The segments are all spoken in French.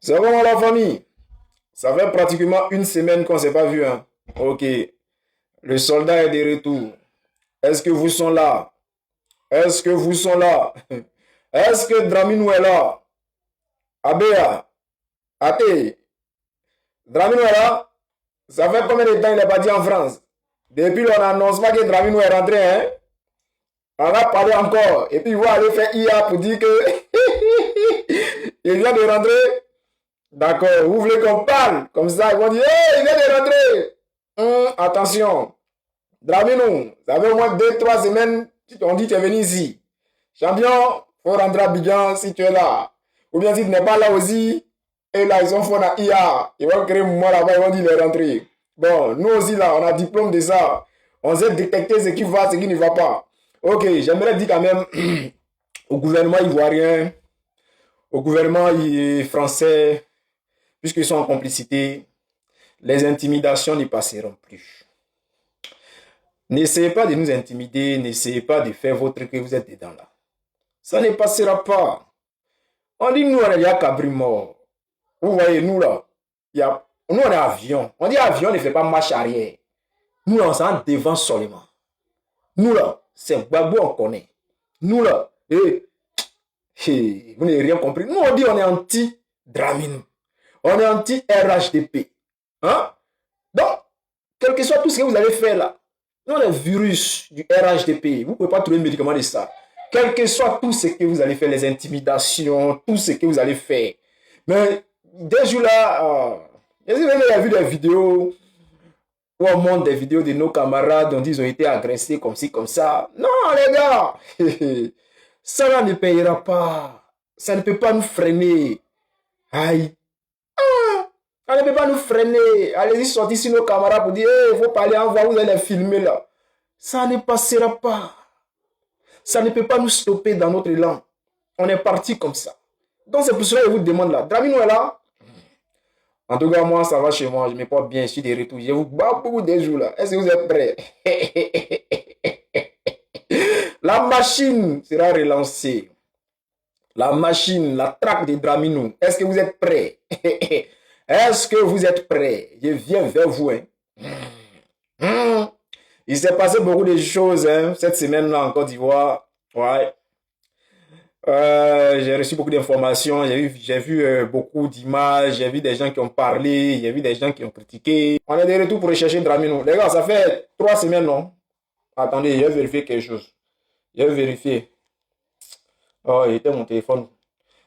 C'est comment la famille? Ça fait pratiquement une semaine qu'on ne s'est pas vu. Hein. Ok. Le soldat est de retour. Est-ce que vous sont là? Est-ce que vous sont là? Est-ce que Draminou est là? Abéa, Ate, Draminou est là? Ça fait combien de temps il est parti en France? Depuis on n'annonce pas que Draminou est rentré. Hein? On va parler encore. Et puis il va aller faire IA pour dire que il vient de rentrer. D'accord, vous voulez qu'on parle comme ça, ils vont dire, hey, il vient de rentrer. Attention, Draminou, ça fait au moins 2-3 semaines, on dit que tu es venu ici. Champion, faut rentrer à Bidjan si tu es là. Ou bien si tu n'es pas là aussi, et là, ils ont fait la IA. Ils vont créer un moment là-bas, ils vont dire, il est rentré. Bon, nous aussi là, on a diplôme de ça. On sait détecter ce qui va, ce qui ne va pas. Ok, j'aimerais dire quand même au gouvernement ivoirien, au gouvernement français, puisqu'ils sont en complicité, les intimidations ne passeront plus. N'essayez pas de nous intimider, n'essayez pas de faire votre que vous êtes dedans là. Ça ne passera pas. On dit nous, on est déjà cabri mort. Vous voyez, nous là, nous on est avion. On dit avion ne fait pas marche arrière. Nous là, on s'en devant seulement. Nous là, c'est Gbagbo, on connaît. Nous là, vous n'avez rien compris. Nous on dit on est anti-Draminou. On est anti-RHDP. Hein? Donc, quel que soit tout ce que vous allez faire là, non, le virus du RHDP, vous ne pouvez pas trouver un médicament de ça. Quel que soit tout ce que vous allez faire, les intimidations, tout ce que vous allez faire. Mais, des jours là, vous avez vu des vidéos où on montre des vidéos de nos camarades, on dit qu'ils ont été agressés comme ci, comme ça. Non, les gars, ça là ne payera pas. Ça ne peut pas nous freiner. Aïe. Ça ne peut pas nous freiner. Allez-y, sortir sur nos camarades pour dire, il faut parler en voix, vous allez les filmer là. Ça ne passera pas. Ça ne peut pas nous stopper dans notre élan. On est parti comme ça. Donc c'est pour cela que je vous demande là. Draminou est là. En tout cas, moi, ça va chez moi. Je me porte bien. Je suis de retour. Je vous bats beaucoup des jours là. Est-ce que vous êtes prêts? La machine sera relancée. La machine, la traque de Draminou. Est-ce que vous êtes prêts? Est-ce que vous êtes prêts? Je viens vers vous. Hein? Il s'est passé beaucoup de choses cette semaine-là en Côte d'Ivoire. Ouais. J'ai reçu beaucoup d'informations. J'ai vu beaucoup d'images. J'ai vu des gens qui ont parlé. J'ai vu des gens qui ont critiqué. On est de retour pour rechercher Draminou. Les gars, ça fait 3 semaines, non? Attendez, je vais vérifier quelque chose. Je vais vérifier. Oh, il était mon téléphone.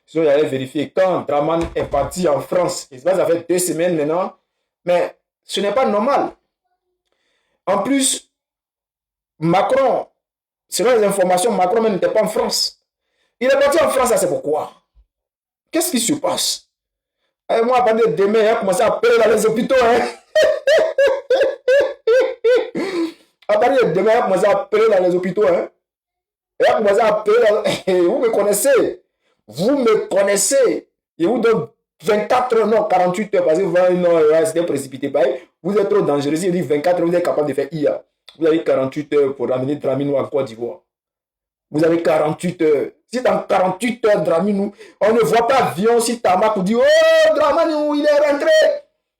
Sinon, j'allais vérifier quand Draman est parti en France. Ça fait 2 semaines maintenant. Mais ce n'est pas normal. En plus, Macron, selon les informations, Macron même n'était pas en France. Il est parti en France, c'est pourquoi? Qu'est-ce qui se passe? Et moi, à partir de demain, il a commencé à appeler dans les hôpitaux. Hein? À partir de demain, il a commencé à appeler dans les hôpitaux. Hein? Il a commencé à appeler dans... Vous me connaissez. Vous me connaissez. Je vous donne 24 heures, non, 48 heures, parce que vous c'était précipité. Vous êtes trop dangereux. Si je dis 24 heures, vous êtes capable de faire IA. Vous avez 48 heures pour ramener Draminou à Côte d'Ivoire. Vous avez 48 heures. Si dans 48 heures, Draminou, on ne voit pas avion, si Tama vous dit, oh, Draminou, il est rentré.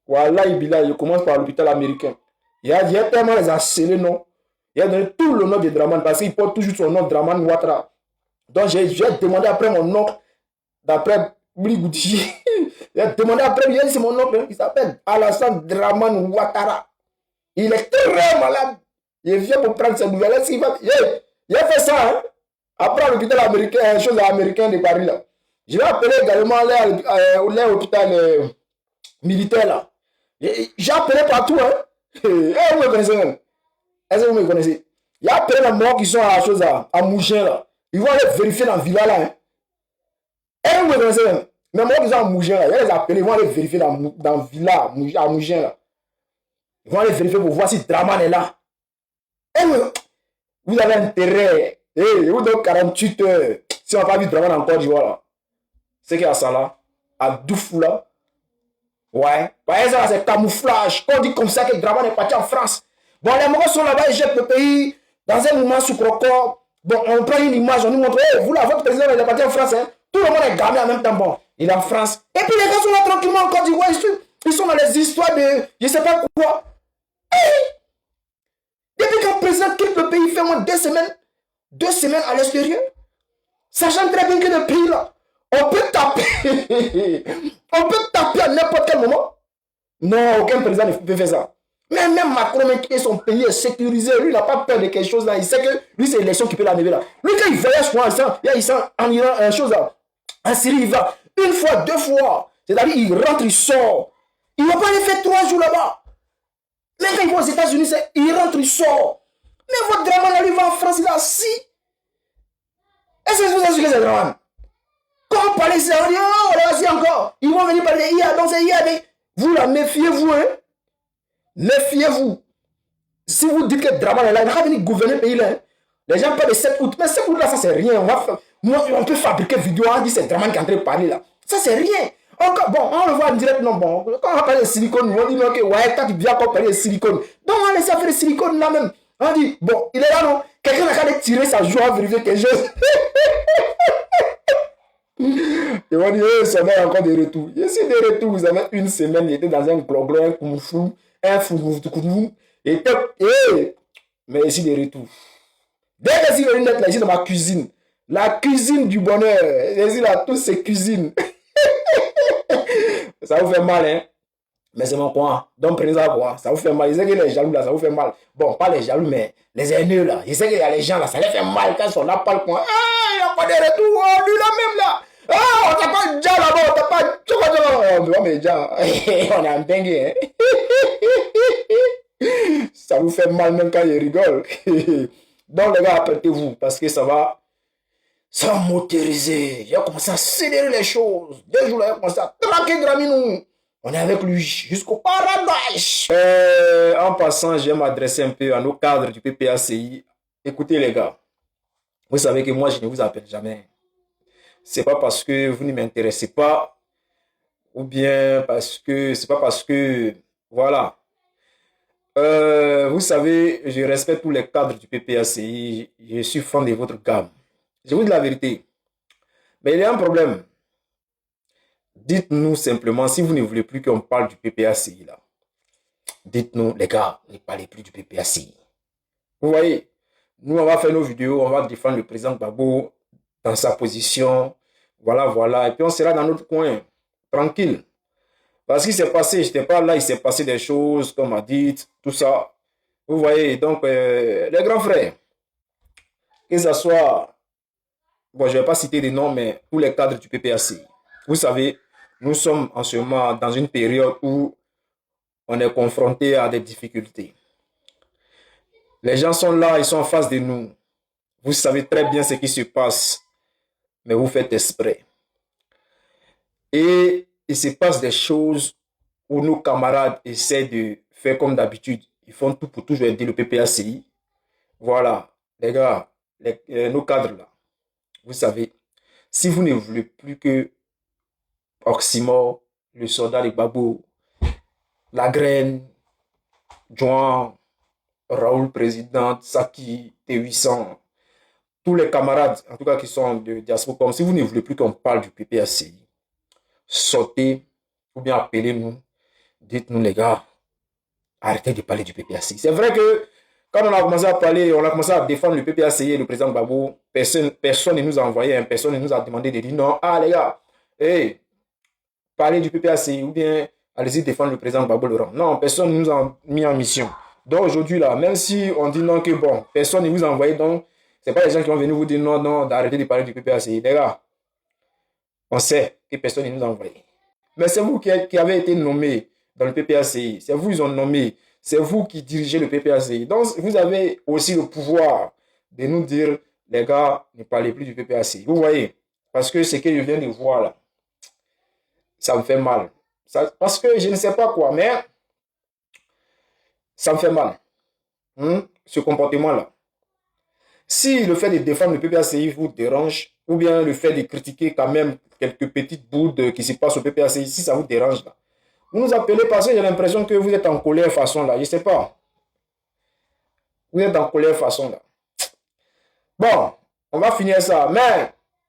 Voilà, il commence par l'hôpital américain. Il y a tellement les harcelés, non. Il a donné tout le nom de Draman, parce qu'il porte toujours son nom, Draman Ouattara. Donc, j'ai demandé après mon nom, d'après Bligoudi. J'ai demandé après, c'est mon nom, il s'appelle Alassane Draman Ouattara. Il est très malade. Il vient pour prendre ses nouvelles. Il a fait ça, hein? Après l'hôpital américain, chose américaine de Paris, là. Je vais appeler également l'hôpital militaire, là. J'ai appelé partout, hein? Vous me connaissez même? Est-ce que vous me connaissez? Il y a appelé les morts qui sont à la chose à Mougin, là. Ils vont aller vérifier dans la villa, là, hein? Vous me connaissez même? Les morts qui sont à Mougin, là. Il va les appeler, ils vont aller vérifier dans la villa à Mougin, là. Ils vont aller vérifier pour voir si Draman est là. Vous avez intérêt. Vous donne 48 heures. Si on n'a pas vu Draman en Côte d'Ivoire, là. C'est qu'il y a ça là. À Doufou là. Ouais. Par exemple, c'est camouflage. Quand on dit comme ça que Draman est parti en France. Bon, les Mogos sont là-bas, ils jettent le pays dans un mouvement sous crocor. Bon, on prend une image, on nous montre, vous là, votre président est parti en France. Hein. Tout le monde est gamé en même temps. Bon, Il est en France. Et puis les gars sont là tranquillement en Côte d'Ivoire. Ils sont dans les histoires de je ne sais pas quoi. Depuis qu'un président quitte le pays, il fait moins 2 semaines. 2 semaines à l'extérieur. Sachant très bien que le pays là, on peut taper. On peut taper à n'importe quel moment. Non, aucun président ne peut faire ça. Mais même Macron, son pays est sécurisé. Lui, il n'a pas peur de quelque chose là. Il sait que lui, c'est l'élection qui peut l'arriver là. Lui, quand il voyage il sent en Iran, une chose là. En Syrie, il va 1 fois, 2 fois. C'est-à-dire, il rentre, il sort. Il ne va pas aller faire 3 jours là-bas. Même quand il va aux États-Unis, il rentre, il sort. Mais votre Draman, là, lui, va en France, il est assis. Est-ce que vous avez vu que c'est Draman? Quand on parle ici, on dit, oh, là, assis encore. Ils vont venir parler, il y a, donc c'est, il y a des... Vous là, méfiez-vous, hein. Méfiez-vous. Si vous dites que Draman est là, il va venir gouverner le pays là. Hein. Les gens parlent de 7 août. Mais 7 août là, ça c'est rien. On peut fabriquer vidéo, on dit c'est Draman qui est en train de parler là. Ça c'est rien. Encore, bon, on le voit en direct, non, bon. Quand on va parler de silicone, on dit non, que ouais, quand tu viens encore parler de silicone. Donc on va laisser faire le silicone là même. On dit, bon, il est là, non. Quelqu'un a qu'à tirer sa joie à vérifier quelque chose. Et on dit, ça va encore des retours. Et si des retours, vous avez 1 semaine, il était dans un gloglo, un kung fu, un fou, et mais ici des retours. Dès que si le net là, ici dans ma cuisine, la cuisine du bonheur, ici là, toutes ces cuisines. Ça vous fait mal, hein? Mais c'est mon coin. Donc prenez ça quoi. Ça vous fait mal. Je sais que les jaloux là, ça vous fait mal. Bon, pas les jaloux, mais les haineux là. Je sais qu'il y a les gens là, ça les fait mal quand ils sont là, pas le coin. Ah, il n'y a pas de retour. Oh, lui là même là. Ah, on t'a pas déjà là-bas, on t'a pas. Oh, mais déjà, on est en dingue, hein? Ça vous fait mal même quand ils rigolent. Donc les gars, apprêtez-vous parce que ça va motoriser. Il a commencé à accélérer les choses. 2 jours là, il a commencé à traquer Draminou. On est avec lui jusqu'au paradis. En passant, je vais m'adresser un peu à nos cadres du PPACI. Écoutez les gars, vous savez que moi je ne vous appelle jamais. C'est pas parce que vous ne m'intéressez pas, ou bien parce que c'est pas parce que voilà. Vous savez, je respecte tous les cadres du PPACI. Je suis fan de votre gamme. Je vous dis la vérité. Mais il y a un problème. Dites-nous simplement, si vous ne voulez plus qu'on parle du PPACI là, dites-nous, les gars, ne parlez plus du PPACI. Vous voyez, nous on va faire nos vidéos, on va défendre le président Gbagbo dans sa position. Voilà, voilà. Et puis on sera dans notre coin, tranquille. Parce qu'il s'est passé, je n'étais pas là, il s'est passé des choses, comme m'a dit, tout ça. Vous voyez, donc, les grands frères, que ce soit, bon, je ne vais pas citer des noms, mais tous les cadres du PPACI. Vous savez, nous sommes en ce moment dans une période où on est confronté à des difficultés. Les gens sont là, ils sont en face de nous. Vous savez très bien ce qui se passe, mais vous faites exprès. Et il se passe des choses où nos camarades essaient de faire comme d'habitude. Ils font tout pour toujours aider le PPACI. Voilà, les gars, nos cadres là, vous savez, si vous ne voulez plus que Oxymore, le soldat de Gbagbo, La Graine, Juan, Raoul Président, Saki, T800, tous les camarades, en tout cas qui sont de diaspora, si vous ne voulez plus qu'on parle du PPACI, sortez ou bien appelez-nous, dites-nous les gars, arrêtez de parler du PPACI. C'est vrai que quand on a commencé à parler, on a commencé à défendre le PPACI et le président Gbagbo, personne ne nous a envoyé, personne ne nous a demandé de dire non, ah les gars, hey, parler du PPACI ou bien allez-y défendre le président Gbagbo Laurent. Non, personne ne nous a mis en mission. Donc aujourd'hui là, même si on dit non que bon, personne ne vous a envoyé, donc c'est pas les gens qui vont venir vous dire non, non, d'arrêter de parler du PPACI. Les gars, on sait que personne ne nous a envoyé. Mais c'est vous qui avez été nommé dans le PPACI. C'est vous qui ont nommé. C'est vous qui dirigez le PPACI. Donc vous avez aussi le pouvoir de nous dire, les gars, ne parlez plus du PPACI. Vous voyez, parce que ce que je viens de voir là, ça me fait mal. Parce que je ne sais pas quoi, mais ça me fait mal. Ce comportement-là. Si le fait de défendre le PPACI vous dérange, ou bien le fait de critiquer quand même quelques petites boudes qui se passent au PPACI, si ça vous dérange, là, vous nous appelez parce que j'ai l'impression que vous êtes en colère façon là. Je ne sais pas. Vous êtes en colère façon là. Bon, on va finir ça. Mais